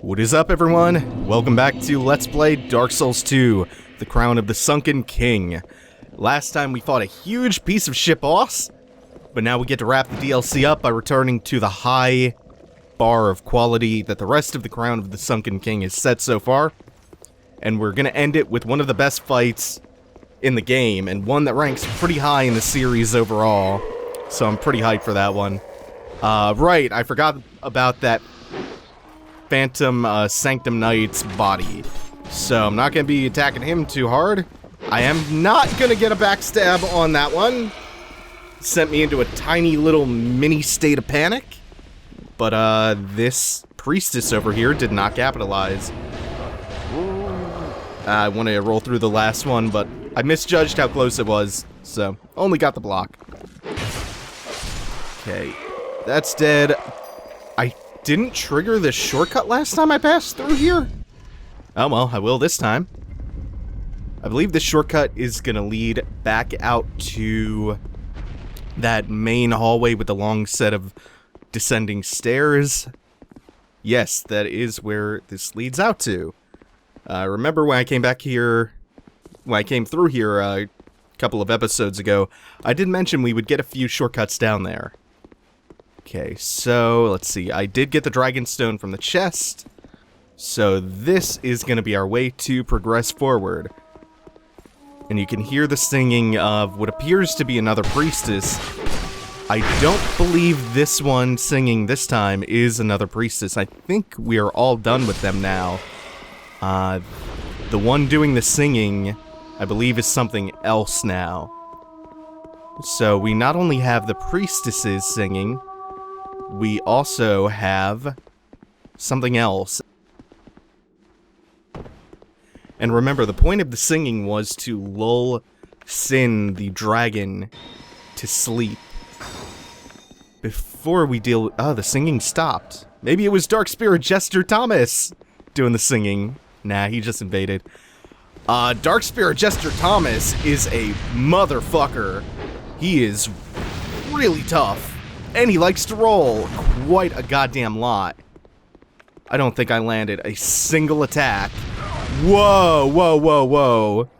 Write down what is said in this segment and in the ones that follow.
What is up, everyone? Welcome back to Let's Play Dark Souls 2, The Crown of the Sunken King. Last time we fought a huge piece of shit boss, but now we get to wrap the DLC up by returning to the high bar of quality that the rest of the Crown of the Sunken King has set so far. And we're gonna end it with one of the best fights in the game, and one that ranks pretty high in the series overall. So I'm pretty hyped for that one. Right, I forgot about that Phantom Sanctum Knight's body. So I'm not going to be attacking him too hard. I am not going to get a backstab on that one. Sent me into a tiny little mini state of panic. But this priestess over here did not capitalize. I want to roll through the last one, but I misjudged how close it was. So only got the block. Okay, that's dead. I didn't trigger the shortcut last time I passed through here? Oh well, I will this time. I believe this shortcut is gonna lead back out to that main hallway with the long set of descending stairs. Yes, that is where this leads out to. Remember when I came back here, when I came through here a couple of episodes ago, I did mention we would get a few shortcuts down there. Okay, so let's see. I did get the Dragon Stone from the chest. So this is going to be our way to progress forward. And you can hear the singing of what appears to be another priestess. I don't believe this one singing this time is another priestess. I think we are all done with them now. The one doing the singing, I believe, is something else now. So we not only have the priestesses singing, we also have something else. And remember, the point of the singing was to lull Sinh, the dragon, to sleep. Before we deal with... Oh, the singing stopped. Maybe it was Dark Spirit Jester Thomas doing the singing. Nah, he just invaded. Dark Spirit Jester Thomas is a motherfucker. He is really tough. And he likes to roll quite a goddamn lot. I don't think I landed a single attack. Whoa, whoa, whoa, whoa.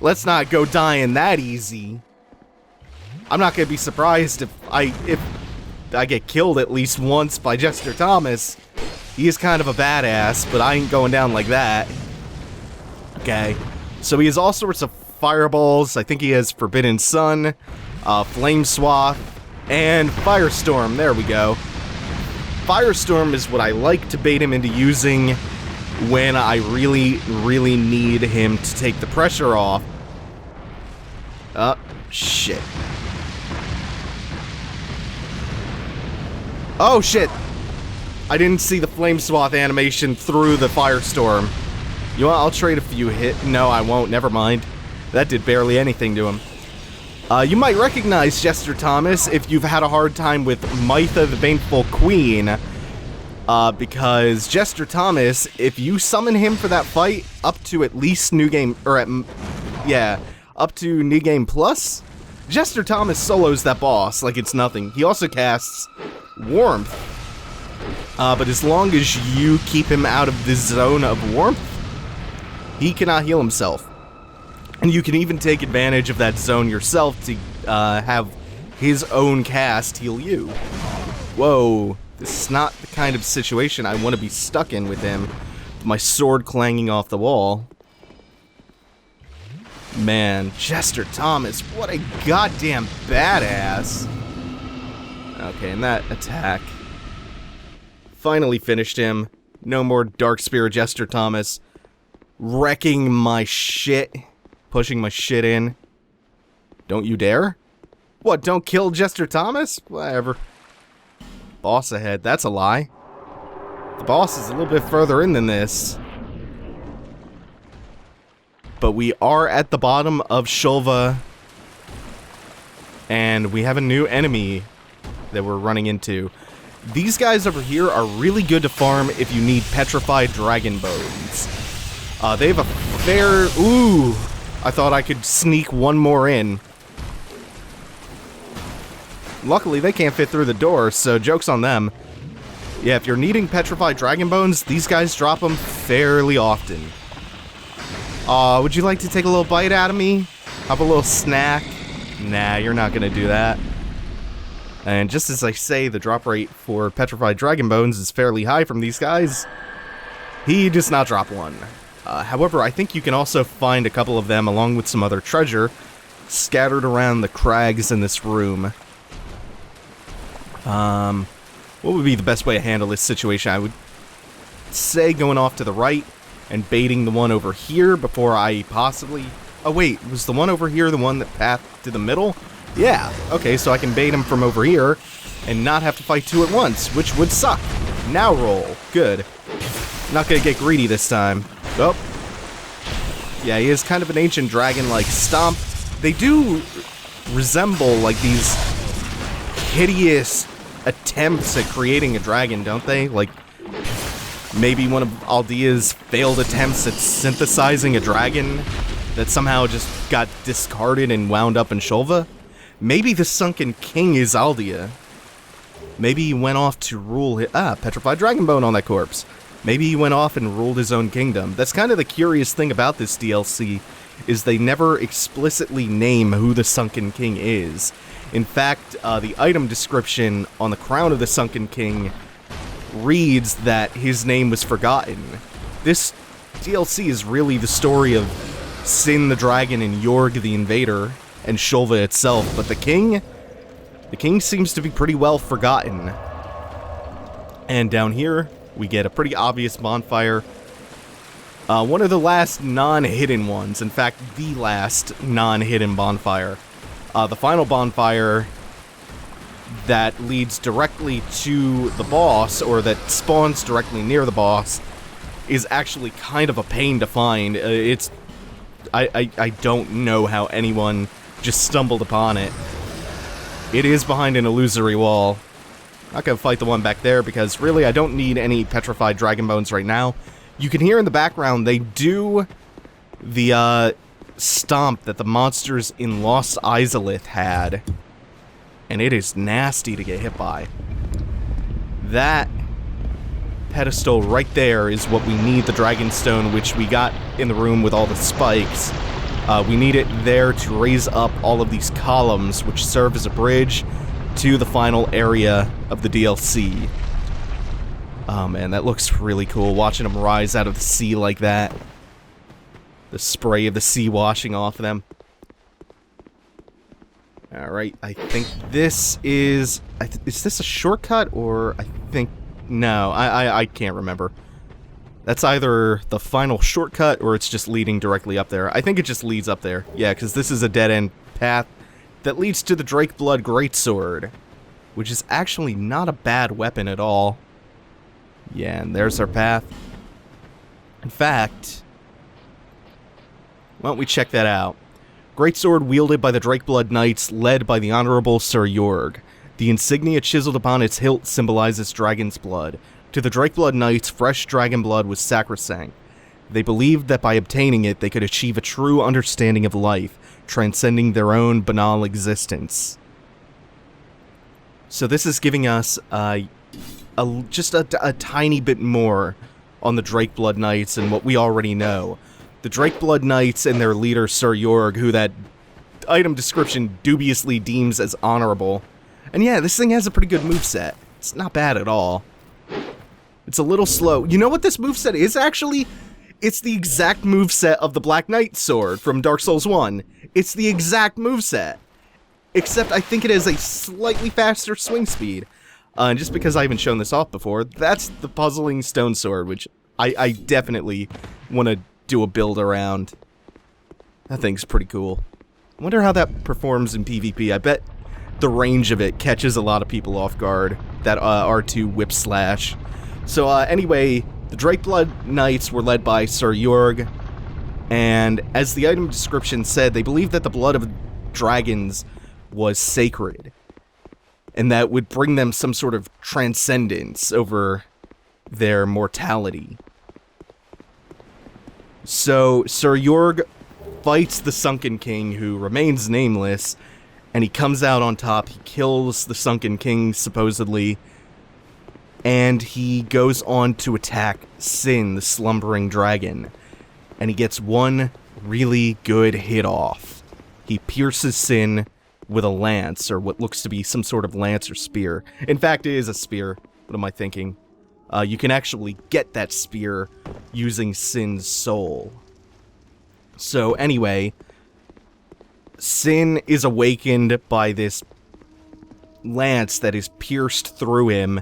Let's not go dying that easy. I'm not gonna be surprised if I get killed at least once by Jester Thomas. He is kind of a badass, but I ain't going down like that. Okay. So he has all sorts of fireballs. I think he has Forbidden Sun, Flame Swath, and Firestorm. There we go. Firestorm is what I like to bait him into using when I really, really need him to take the pressure off. Shit. Oh, shit. I didn't see the Flame Swath animation through the Firestorm. You know what? I'll trade a few hit. No, I won't. Never mind. That did barely anything to him. You might recognize Jester Thomas if you've had a hard time with Mytha the Baneful Queen, because Jester Thomas, if you summon him for that fight up to at least New Game, or up to New Game Plus, Jester Thomas solos that boss like it's nothing. He also casts Warmth, but as long as you keep him out of the zone of warmth, he cannot heal himself. And you can even take advantage of that zone yourself to have his own cast heal you. Whoa, this is not the kind of situation I want to be stuck in with him. My sword clanging off the wall. Man, Jester Thomas, what a goddamn badass. Okay, and that attack finally finished him. No more Dark Spirit Jester Thomas wrecking my shit. Pushing my shit in. Don't you dare? What, don't kill Jester Thomas? Whatever. Boss ahead, that's a lie. The boss is a little bit further in than this. But we are at the bottom of Shulva. And we have a new enemy that we're running into. These guys over here are really good to farm if you need Petrified Dragon Bones. They have a fair... Ooh! I thought I could sneak one more in. Luckily, they can't fit through the door, so joke's on them. Yeah, if you're needing petrified dragon bones, these guys drop them fairly often. Would you like to take a little bite out of me? Have a little snack? Nah, you're not gonna do that. And just as I say, the drop rate for petrified dragon bones is fairly high from these guys. He does not drop one. However, I think you can also find a couple of them along with some other treasure scattered around the crags in this room. What would be the best way to handle this situation? I would say going off to the right and baiting the one over here before I possibly... Oh wait, was the one over here the one that pathed to the middle? Yeah, okay, so I can bait him from over here and not have to fight two at once, which would suck. Now roll. Good. Not gonna get greedy this time. Oh. Yeah, he is kind of an ancient dragon-like stomp. They do resemble, like, these hideous attempts at creating a dragon, don't they? Like, maybe one of Aldea's failed attempts at synthesizing a dragon that somehow just got discarded and wound up in Shulva? Maybe the Sunken King is Aldea. Maybe he went off to rule Petrified Dragon Bone on that corpse. Maybe he went off and ruled his own kingdom. That's kind of the curious thing about this DLC, is they never explicitly name who the Sunken King is. In fact, the item description on the crown of the Sunken King reads that his name was forgotten. This DLC is really the story of Sinh the Dragon and Yorgh the Invader, and Shulva itself, but the king seems to be pretty well forgotten. And down here, we get a pretty obvious bonfire. One of the last non-hidden ones, in fact, the last non-hidden bonfire. The final bonfire that leads directly to the boss, or that spawns directly near the boss, is actually kind of a pain to find. I don't know how anyone just stumbled upon it. It is behind an illusory wall. Not gonna fight the one back there because really I don't need any petrified dragon bones right now. You can hear in the background they do the stomp that the monsters in Lost Izalith had, and it is nasty to get hit by. That pedestal right there is what we need the Dragonstone, which we got in the room with all the spikes. We need it there to raise up all of these columns, which serve as a bridge to the final area of the DLC. Oh man, that looks really cool, watching them rise out of the sea like that. The spray of the sea washing off them. Alright, I think this is... is this a shortcut, or I think... No, I can't remember. That's either the final shortcut, or it's just leading directly up there. I think it just leads up there. Yeah, because this is a dead-end path that leads to the Drakeblood Greatsword, which is actually not a bad weapon at all. Yeah, and there's our path. In fact, why don't we check that out? Greatsword wielded by the Drakeblood Knights, led by the Honorable Sir Yorgh. The insignia chiseled upon its hilt symbolizes dragon's blood. To the Drakeblood Knights, fresh dragon blood was sacrosanct. They believed that by obtaining it, they could achieve a true understanding of life, transcending their own banal existence. So this is giving us just a tiny bit more on the Drakeblood Knights and what we already know. The Drakeblood Knights and their leader, Sir Yorgh, who that item description dubiously deems as honorable. And yeah, this thing has a pretty good moveset. It's not bad at all. It's a little slow. You know what this moveset is, actually? It's the exact moveset of the Black Knight sword from Dark Souls 1. It's the exact moveset. Except I think it has a slightly faster swing speed. And just because I haven't shown this off before, that's the Puzzling Stone Sword, which I definitely want to do a build around. That thing's pretty cool. I wonder how that performs in PvP. I bet the range of it catches a lot of people off guard. That R2 whip slash. So anyway, the Drakeblood Knights were led by Sir Yorgh, and as the item description said, they believed that the blood of dragons was sacred, and that would bring them some sort of transcendence over their mortality. So Sir Yorgh fights the Sunken King, who remains nameless, and he comes out on top. He kills the Sunken King, supposedly, and he goes on to attack Sinh, the slumbering dragon. And he gets one really good hit off. He pierces Sinh with a lance, or what looks to be some sort of lance or spear. In fact, it is a spear. What am I thinking? You can actually get that spear using Sin's soul. So anyway, Sinh is awakened by this lance that is pierced through him,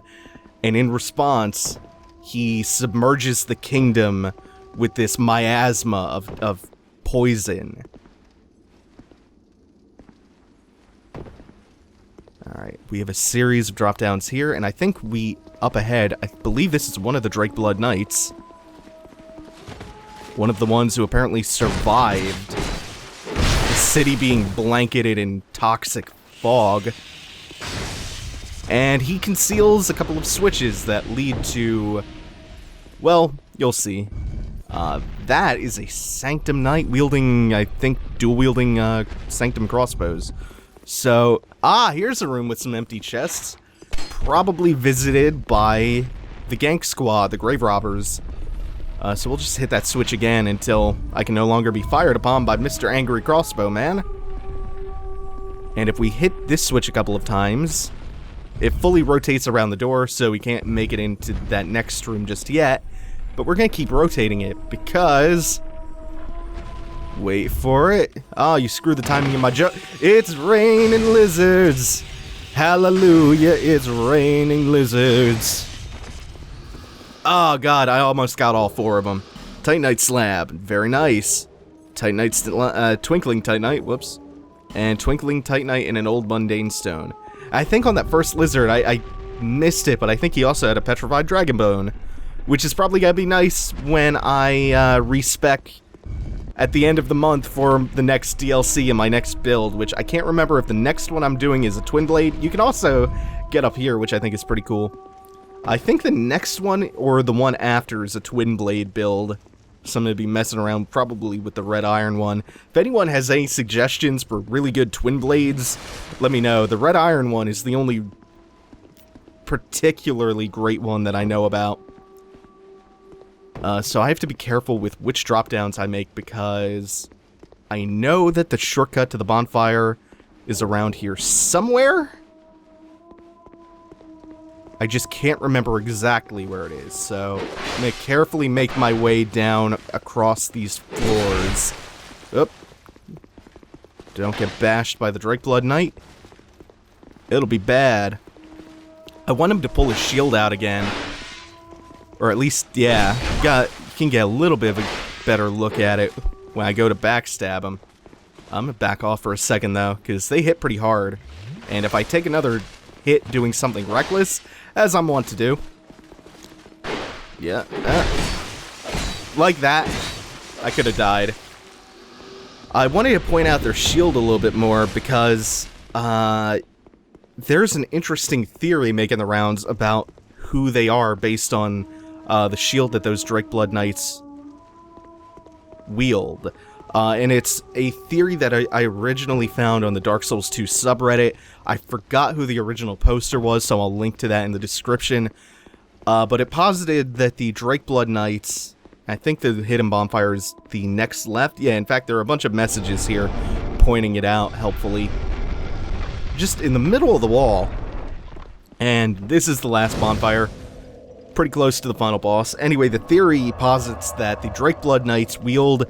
and in response, he submerges the kingdom with this miasma of poison. Alright, we have a series of drop-downs here, and I think up ahead, I believe this is one of the Drakeblood Knights. One of the ones who apparently survived the city being blanketed in toxic fog. And he conceals a couple of switches that lead to... well, you'll see. That is a Sanctum Knight wielding, I think, dual-wielding Sanctum crossbows. So, here's a room with some empty chests. Probably visited by the Gank Squad, the Grave Robbers. So we'll just hit that switch again until I can no longer be fired upon by Mr. Angry Crossbow Man. And if we hit this switch a couple of times, it fully rotates around the door, so we can't make it into that next room just yet. But we're gonna keep rotating it because... wait for it. Oh, you screwed the timing of my joke. It's raining lizards. Hallelujah, it's raining lizards. Oh god, I almost got all four of them. Titanite slab, very nice. Titanite, twinkling titanite, whoops. And twinkling titanite and an old mundane stone. I think on that first lizard, I missed it, but I think he also had a petrified dragon bone. Which is probably gonna be nice when I respec at the end of the month for the next DLC in my next build, which I can't remember if the next one I'm doing is a twin blade. You can also get up here, which I think is pretty cool. I think the next one, or the one after, is a twin blade build. So I'm going to be messing around probably with the red iron one. If anyone has any suggestions for really good twin blades, let me know. The red iron one is the only particularly great one that I know about. So I have to be careful with which drop-downs I make, because I know that the shortcut to the bonfire is around here somewhere. I just can't remember exactly where it is, so I'm going to carefully make my way down across these floors. Oop. Don't get bashed by the Drakeblood Knight. It'll be bad. I want him to pull his shield out again. Or at least, yeah, you can get a little bit of a better look at it when I go to backstab him. I'm going to back off for a second, though, because they hit pretty hard. And if I take another hit doing something reckless, as I'm wont to do. Yeah. Like that, I could have died. I wanted to point out their shield a little bit more because there's an interesting theory making the rounds about who they are based on the shield that those Drakeblood Knights wield. And it's a theory that I originally found on the Dark Souls 2 subreddit. I forgot who the original poster was, so I'll link to that in the description. But it posited that the Drakeblood Knights, I think the hidden bonfire is the next left. Yeah, in fact, there are a bunch of messages here pointing it out helpfully. Just in the middle of the wall. And this is the last bonfire. Pretty close to the final boss. Anyway, the theory posits that the Drakeblood Knights wield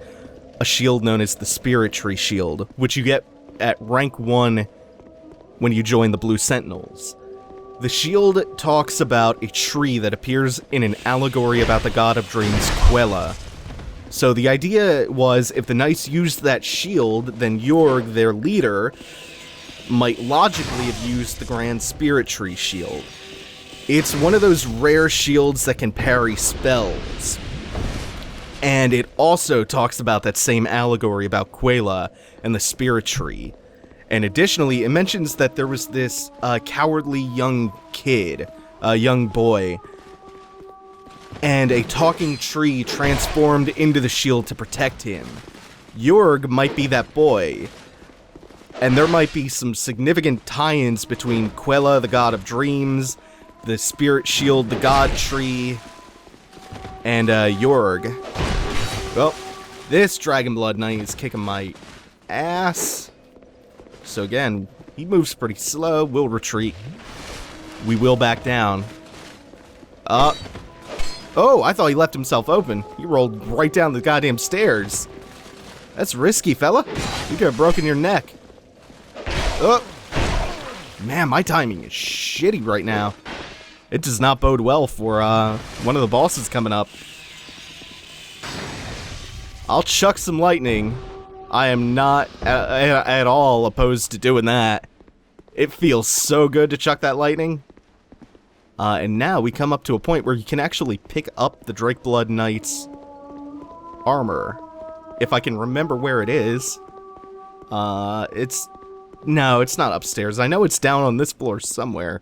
a shield known as the Spirit Tree Shield, which you get at rank 1 when you join the Blue Sentinels. The shield talks about a tree that appears in an allegory about the god of dreams, Quella. So the idea was, if the knights used that shield, then Yorgh, their leader, might logically have used the Grand Spirit Tree Shield. It's one of those rare shields that can parry spells. And it also talks about that same allegory about Quella and the Spirit Tree. And additionally, it mentions that there was this cowardly young kid, a young boy, and a talking tree transformed into the shield to protect him. Yorgh might be that boy. And there might be some significant tie-ins between Quella, the god of dreams, the Spirit Shield, the God Tree, and Yorgh. Well, this Drakeblood Knight is kicking my ass. So again, he moves pretty slow. We'll retreat. We will back down. Oh, I thought he left himself open. He rolled right down the goddamn stairs. That's risky, fella. You could have broken your neck. Oh. Man, my timing is shitty right now. It does not bode well for one of the bosses coming up. I'll chuck some lightning. I am not at all opposed to doing that. It feels so good to chuck that lightning. And now we come up to a point where you can actually pick up the Drakeblood Knights armor. If I can remember where it is. No, it's not upstairs. I know it's down on this floor somewhere.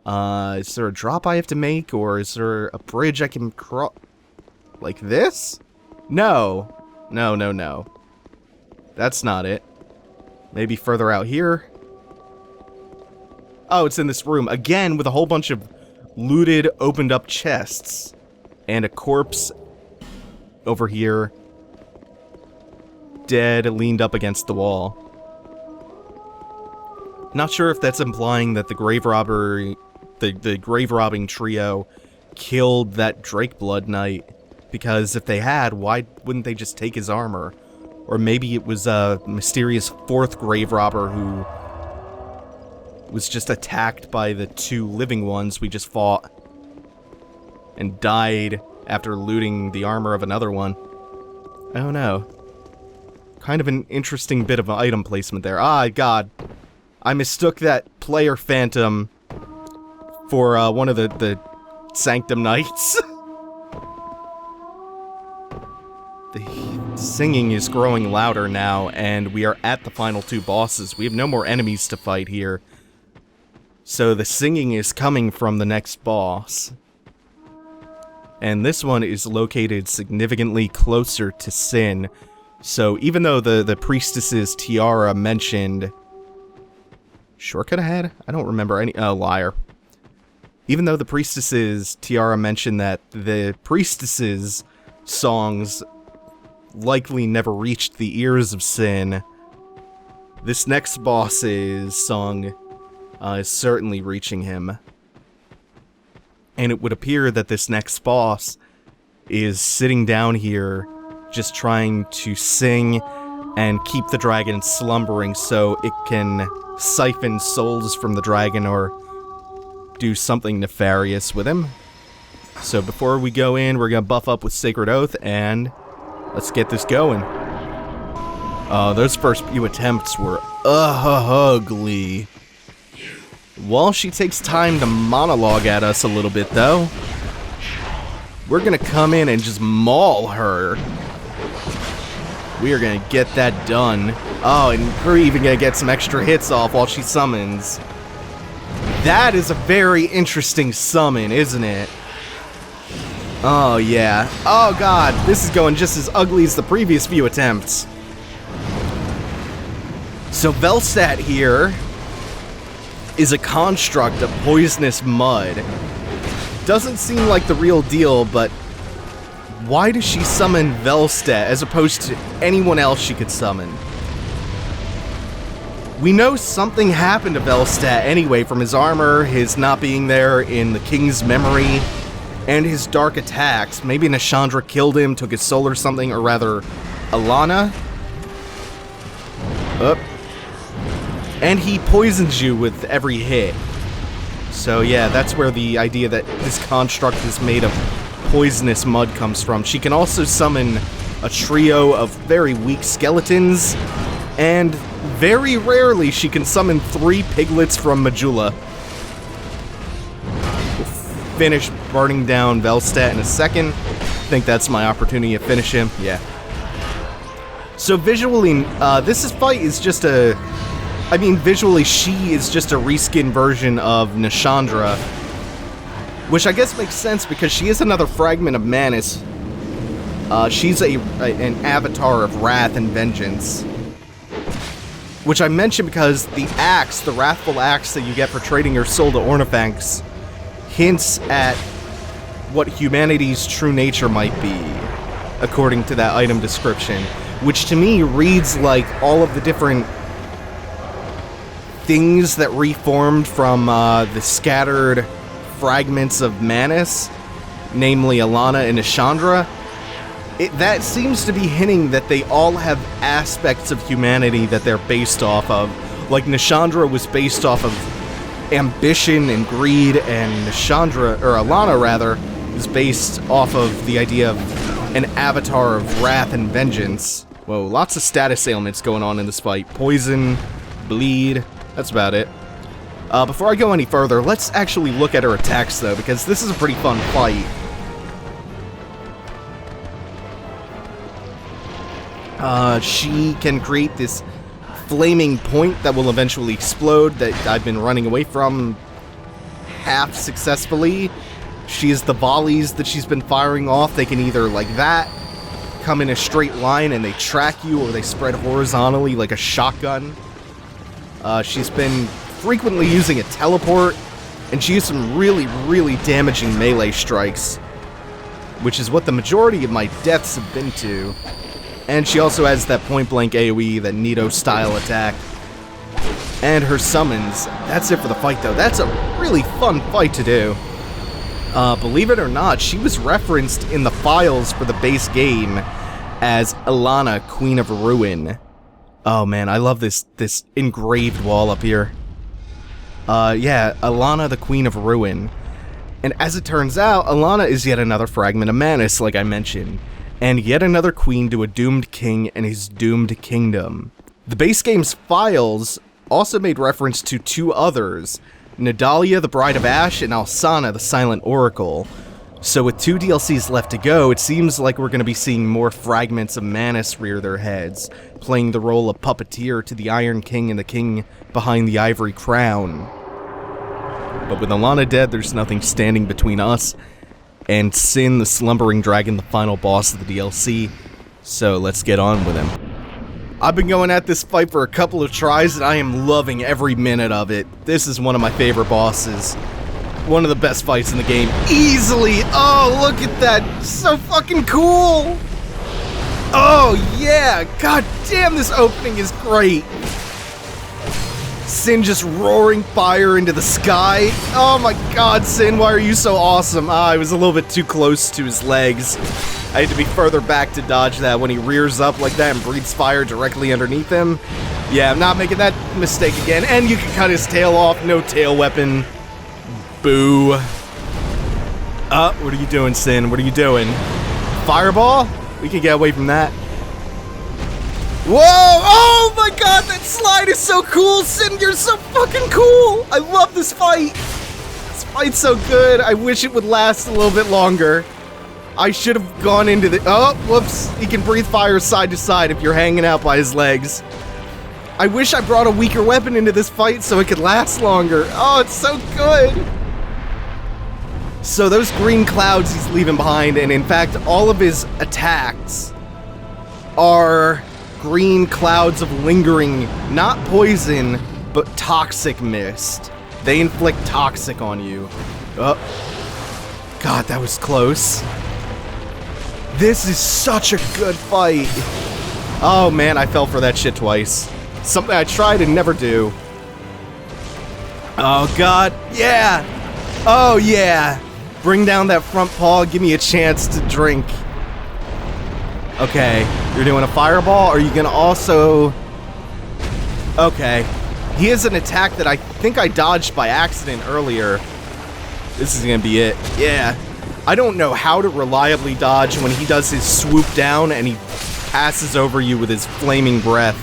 Is there a drop I have to make, or is there a bridge I can cross? Like this? No. No. That's not it. Maybe further out here? Oh, it's in this room. Again, with a whole bunch of looted, opened up chests. And a corpse over here. Dead, leaned up against the wall. Not sure if that's implying that the grave robber, the grave robbing trio killed that Drakeblood Knight. Because if they had, why wouldn't they just take his armor? Or maybe it was a mysterious fourth grave robber who was just attacked by the two living ones we just fought and died after looting the armor of another one. I don't know. Kind of an interesting bit of item placement there. Ah, God. I mistook that player phantom for one of the Sanctum Knights. The singing is growing louder now, and we are at the final two bosses. We have no more enemies to fight here. So the singing is coming from the next boss. And this one is located significantly closer to Sinh. So even though the priestess's tiara mentioned... Shortcut ahead? I don't remember any... Oh, liar. Even though the priestess's tiara mentioned that the priestess's songs likely never reached the ears of Sinh, this next boss's song is certainly reaching him. And it would appear that this next boss is sitting down here just trying to sing and keep the dragon slumbering so it can siphon souls from the dragon or do something nefarious with him. So before we go in, we're going to buff up with Sacred Oath and let's get this going. Those first few attempts were ugly. While she takes time to monologue at us a little bit, though, we're going to come in and just maul her. We are going to get that done. Oh, and we're even going to get some extra hits off while she summons. That is a very interesting summon, isn't it? Oh, yeah. Oh, God. This is going just as ugly as the previous few attempts. So Velstadt here is a construct of poisonous mud. Doesn't seem like the real deal, but why does she summon Velstadt as opposed to anyone else she could summon? We know something happened to Velstadt anyway from his armor, his not being there in the king's memory, and his dark attacks. Maybe Nashandra killed him, took his soul or something, or rather, Elana? And he poisons you with every hit. So yeah, that's where the idea that this construct is made of poisonous mud comes from. She can also summon a trio of very weak skeletons, and very rarely she can summon 3 piglets from Majula. We'll finish burning down Velstadt in a second. I think that's my opportunity to finish him. Yeah. So visually, this fight is just a... I mean, visually, she is just a reskin version of Nashandra, which I guess makes sense because she is another fragment of Manus. She's an avatar of wrath and vengeance, which I mention because the axe, the wrathful axe that you get for trading your soul to Ornifex, hints at what humanity's true nature might be, according to that item description, which to me reads like all of the different things that reformed from the scattered fragments of Manus, namely Elana and Ashandra. That seems to be hinting that they all have aspects of humanity that they're based off of. Like Nishandra was based off of ambition and greed, and Elana rather, is based off of the idea of an avatar of wrath and vengeance. Whoa, lots of status ailments going on in this fight. Poison, bleed, that's about it. Before I go any further, let's actually look at her attacks though, because this is a pretty fun fight. She can create this flaming point that will eventually explode that I've been running away from half successfully. She has the volleys that she's been firing off. They can either, like that, come in a straight line and they track you, or they spread horizontally like a shotgun. She's been frequently using a teleport, and she has some really, really damaging melee strikes, which is what the majority of my deaths have been to. And she also has that point-blank AoE, that Nito-style attack. And her summons. That's it for the fight, though. That's a really fun fight to do. Believe it or not, she was referenced in the files for the base game as Elana, Queen of Ruin. Oh man, I love this engraved wall up here. Yeah, Elana, the Queen of Ruin. And as it turns out, Elana is yet another fragment of Manus, like I mentioned, and yet another queen to a doomed king and his doomed kingdom. The base game's files also made reference to two others, Nadalia, the Bride of Ash, and Alsana, the Silent Oracle. So with 2 DLCs left to go, it seems like we're going to be seeing more fragments of Manus rear their heads, playing the role of puppeteer to the Iron King and the king behind the ivory crown. But with Elana dead, there's nothing standing between us and Sinh, the Slumbering Dragon, the final boss of the DLC. So let's get on with him. I've been going at this fight for a couple of tries, and I am loving every minute of it. This is one of my favorite bosses. One of the best fights in the game. Easily! Oh, look at that! So fucking cool! Oh, yeah! God damn, this opening is great! Sinh just roaring fire into the sky. Oh my god, Sinh, why are you so awesome? I was a little bit too close to his legs. I had to be further back to dodge that when he rears up like that and breathes fire directly underneath him. Yeah, I'm not making that mistake again. And you can cut his tail off. No tail weapon. Boo. What are you doing, Sinh? What are you doing? Fireball? We can get away from that. Whoa! Oh my god, that slide is so cool! Sinh, you're so fucking cool! I love this fight! This fight's so good, I wish it would last a little bit longer. I should have gone into the— oh, whoops! He can breathe fire side to side if you're hanging out by his legs. I wish I brought a weaker weapon into this fight so it could last longer. Oh, it's so good! So those green clouds he's leaving behind, and in fact, all of his attacks are green clouds of lingering, not poison, but toxic mist. They inflict toxic on you. Oh. God, that was close. This is such a good fight. Oh man, I fell for that shit twice. Something I try to never do. Oh god, yeah! Oh yeah! Bring down that front paw, give me a chance to drink. Okay, you're doing a fireball? Are you gonna also— okay. He has an attack that I think I dodged by accident earlier. This is gonna be it. Yeah. I don't know how to reliably dodge when he does his swoop down and he passes over you with his flaming breath.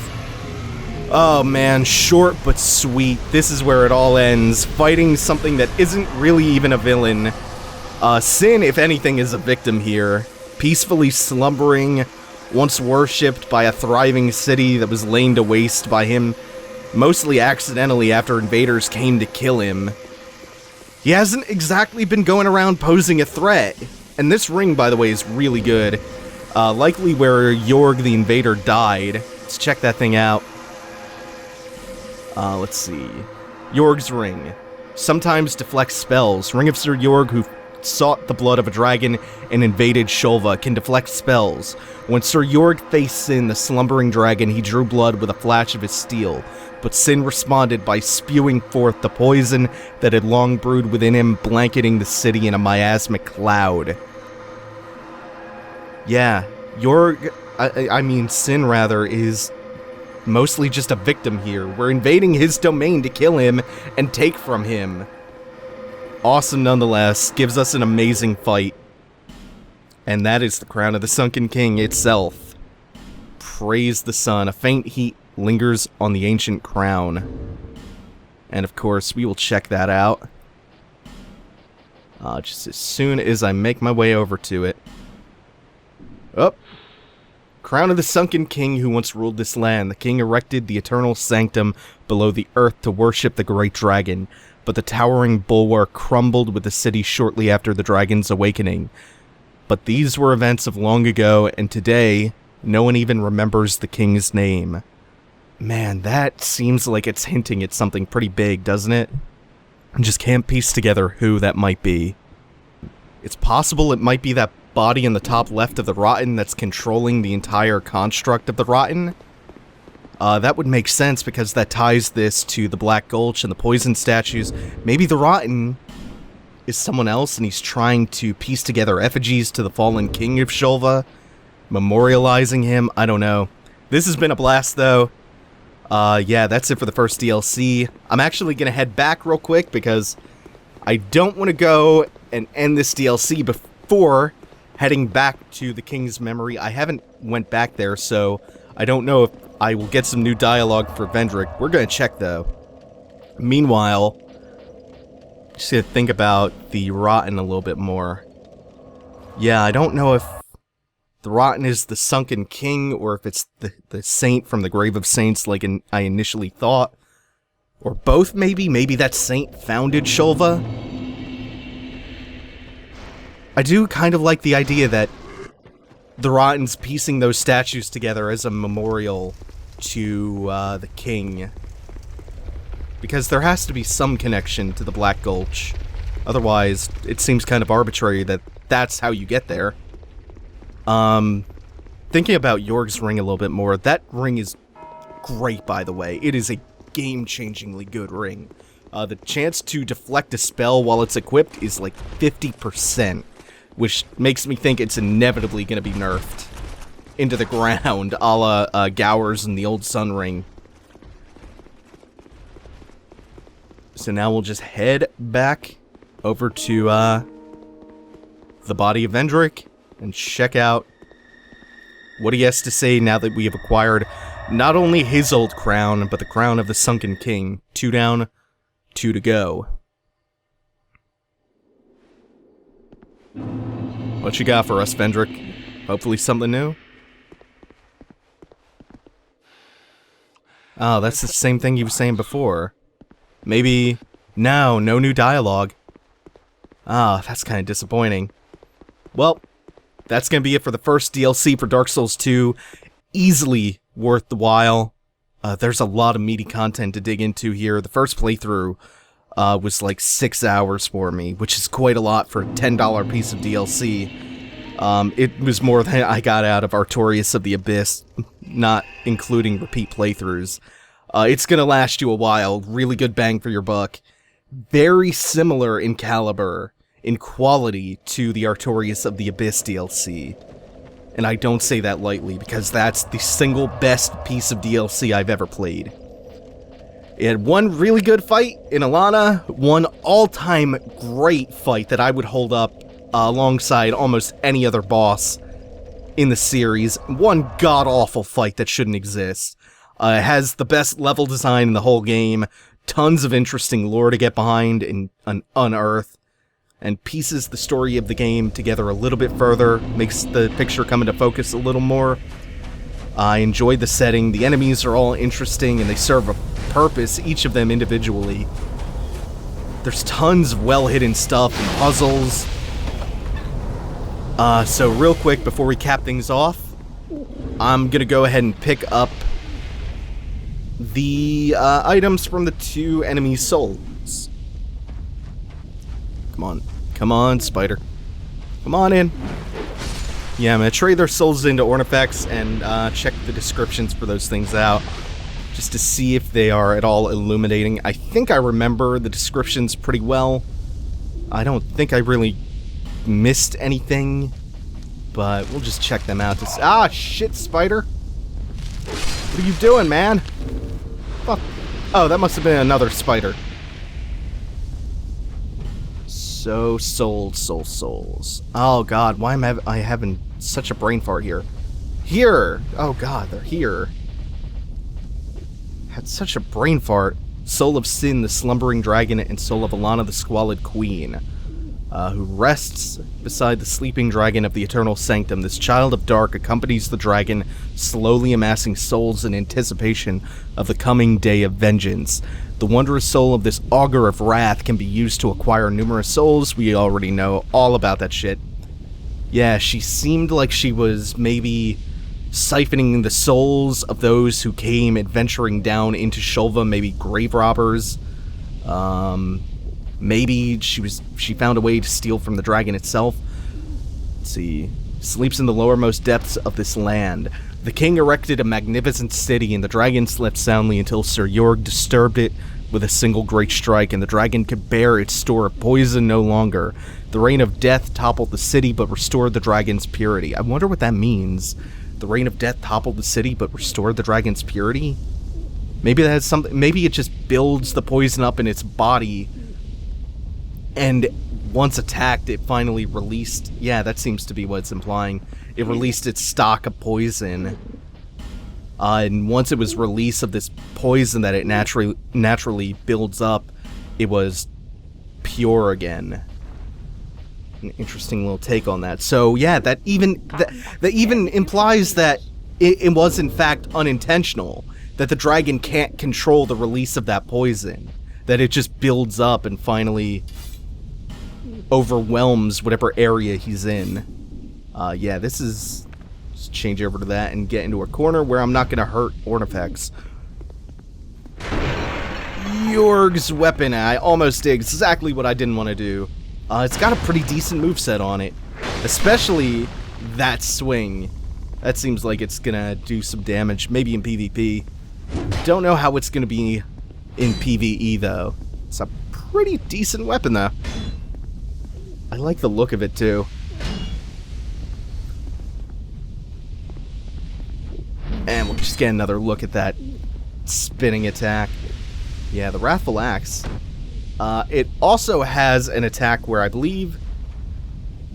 Oh man, short but sweet. This is where it all ends. Fighting something that isn't really even a villain. Sinh, if anything, is a victim here. Peacefully slumbering, once worshipped by a thriving city that was laid to waste by him, mostly accidentally after invaders came to kill him. He hasn't exactly been going around posing a threat. And this ring, by the way, is really good. Likely where Yorgh the Invader died. Let's check that thing out. Let's see. Yorgh's ring. sometimes deflects spells. Ring of Sir Yorgh, who sought the blood of a dragon and invaded Shulva, can deflect spells. When Sir Yorgh faced Sinh, the slumbering dragon, he drew blood with a flash of his steel, but Sinh responded by spewing forth the poison that had long brewed within him, blanketing the city in a miasmic cloud. Yeah, Yorgh, I mean Sinh rather, is mostly just a victim here. We're invading his domain to kill him and take from him. Awesome nonetheless, gives us an amazing fight. And that is the crown of the Sunken King itself. Praise the sun. A faint heat lingers on the ancient crown. And of course, we will check that out. Just as soon as I make my way over to it. Oh. Crown of the Sunken King who once ruled this land. The king erected the eternal sanctum below the earth to worship the great dragon. But the towering bulwark crumbled with the city shortly after the dragon's awakening. But these were events of long ago, and today, no one even remembers the king's name. Man, that seems like it's hinting at something pretty big, doesn't it? I just can't piece together who that might be. It's possible it might be that body in the top left of the Rotten that's controlling the entire construct of the Rotten. That would make sense because that ties this to the Black Gulch and the poison statues. Maybe the Rotten is someone else and he's trying to piece together effigies to the fallen king of Shulva, memorializing him. I don't know. This has been a blast though. Yeah, that's it for the first DLC. I'm actually gonna head back real quick because I don't want to go and end this DLC before heading back to the King's Memory. I haven't went back there, so I don't know if I will get some new dialogue for Vendrick. We're gonna check though. Meanwhile, just gonna think about the Rotten a little bit more. Yeah, I don't know if the Rotten is the Sunken King or if it's the Saint from the Grave of Saints like I initially thought. Or both maybe? Maybe that Saint founded Shulva? I do kind of like the idea that the Rotten's piecing those statues together as a memorial to the king. Because there has to be some connection to the Black Gulch. Otherwise, it seems kind of arbitrary that that's how you get there. Thinking about Yorgh's ring a little bit more, that ring is great, by the way. It is a game-changingly good ring. The chance to deflect a spell while it's equipped is like 50%. Which makes me think it's inevitably going to be nerfed into the ground, a la Gower's and the old Sun Ring. So now we'll just head back over to the body of Vendrick and check out what he has to say now that we have acquired not only his old crown, but the crown of the Sunken King. 2 down, 2 to go. What you got for us, Vendrick? Hopefully something new? Oh, that's the same thing you were saying before. Maybe... No new dialogue. Ah, that's kind of disappointing. Well, that's gonna be it for the first DLC for Dark Souls 2. Easily worth the while. There's a lot of meaty content to dig into here. The first playthrough was like 6 hours for me, which is quite a lot for a $10 piece of DLC. It was more than I got out of Artorias of the Abyss, not including repeat playthroughs. It's gonna last you a while, really good bang for your buck. Very similar in caliber, in quality, to the Artorias of the Abyss DLC. And I don't say that lightly, because that's the single best piece of DLC I've ever played. It had one really good fight in Elana, one all-time great fight that I would hold up alongside almost any other boss in the series, one god-awful fight that shouldn't exist. It has the best level design in the whole game, tons of interesting lore to get behind and unearth, and pieces the story of the game together a little bit further, makes the picture come into focus a little more. I enjoyed the setting, the enemies are all interesting and they serve a purpose, each of them individually. There's tons of well-hidden stuff and puzzles. So real quick, before we cap things off, I'm gonna go ahead and pick up the items from the 2 enemy souls. Come on. Come on, spider. Come on in. Yeah, I'm gonna trade their souls into artifacts and check the descriptions for those things out, just to see if they are at all illuminating. I think I remember the descriptions pretty well. I don't think I really missed anything, but we'll just check them out. Ah, shit, spider. What are you doing, man? Fuck. Oh, that must have been another spider. So, souls. Oh, God, why am I having such a brain fart here? Here! Oh, God, they're here. Had such a brain fart. Soul of Sinh, the slumbering dragon, and soul of Elana, the squalid queen, who rests beside the sleeping dragon of the eternal sanctum. This child of dark accompanies the dragon, slowly amassing souls in anticipation of the coming day of vengeance. The wondrous soul of this augur of wrath can be used to acquire numerous souls. We already know all about that shit. Yeah, she seemed like she was maybe siphoning the souls of those who came adventuring down into Shulva, maybe grave robbers. Maybe she found a way to steal from the dragon itself. Let's see. Sleeps in the lowermost depths of this land. The king erected a magnificent city, and the dragon slept soundly until Sir Yorgh disturbed it with a single great strike, and the dragon could bear its store of poison no longer. The reign of death toppled the city, but restored the dragon's purity. I wonder what that means. The reign of death toppled the city, but restored the dragon's purity? Maybe that has something. Maybe it just builds the poison up in its body, and once attacked, it finally released. Yeah, that seems to be what it's implying. It released its stock of poison. And once it was released of this poison that it naturally builds up, it was pure again. An interesting little take on that. So yeah, that even implies that it was in fact unintentional. That the dragon can't control the release of that poison. That it just builds up and finally overwhelms whatever area he's in. Yeah, this is... Just change over to that and get into a corner where I'm not going to hurt artifacts. Yorgh's weapon. I almost did exactly what I didn't want to do. It's got a pretty decent moveset on it. Especially that swing. That seems like it's going to do some damage. Maybe in PvP. Don't know how it's going to be in PvE, though. It's a pretty decent weapon, though. I like the look of it, too. And we'll just get another look at that spinning attack. Yeah, the Wrathful Axe. It also has an attack where I believe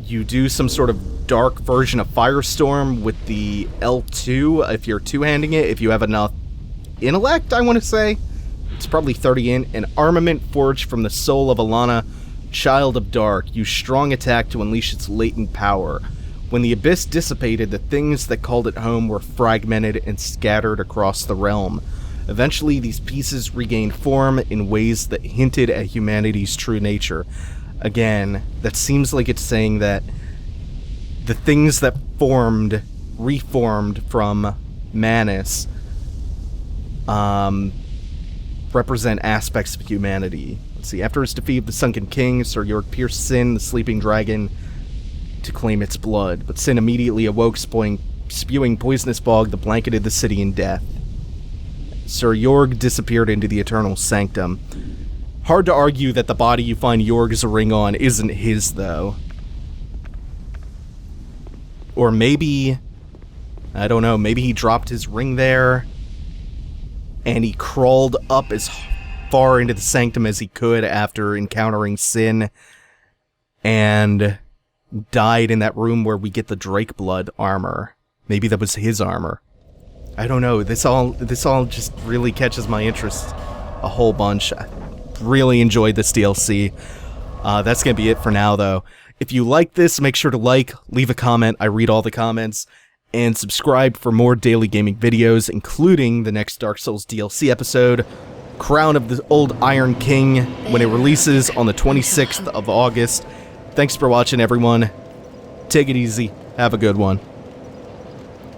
you do some sort of dark version of Firestorm with the L2 if you're two-handing it, if you have enough intellect, I want to say. It's probably 30 in. An armament forged from the soul of Elana, child of dark. Use strong attack to unleash its latent power. When the abyss dissipated, the things that called it home were fragmented and scattered across the realm. Eventually, these pieces regained form in ways that hinted at humanity's true nature. Again, that seems like it's saying that the things that reformed from Manus, represent aspects of humanity. Let's see, after his defeat of the Sunken King, Sir Yorgh pierced Sinh, the sleeping dragon, to claim its blood, but Sinh immediately awoke, spewing poisonous fog that blanketed the city in death. Sir Yorgh disappeared into the eternal sanctum. Hard to argue that the body you find Yorgh's ring on isn't his, though. Or maybe, I don't know, maybe he dropped his ring there, and he crawled up as far into the sanctum as he could after encountering Sinh, and died in that room where we get the Drakeblood armor. Maybe that was his armor. I don't know. This all just really catches my interest a whole bunch. I really enjoyed this DLC. That's gonna be it for now, though. If you like this, make sure to like, leave a comment. I read all the comments. And subscribe for more daily gaming videos, including the next Dark Souls DLC episode, Crown of the Old Iron King, when it releases on the 26th of August. Thanks for watching, everyone. Take it easy. Have a good one.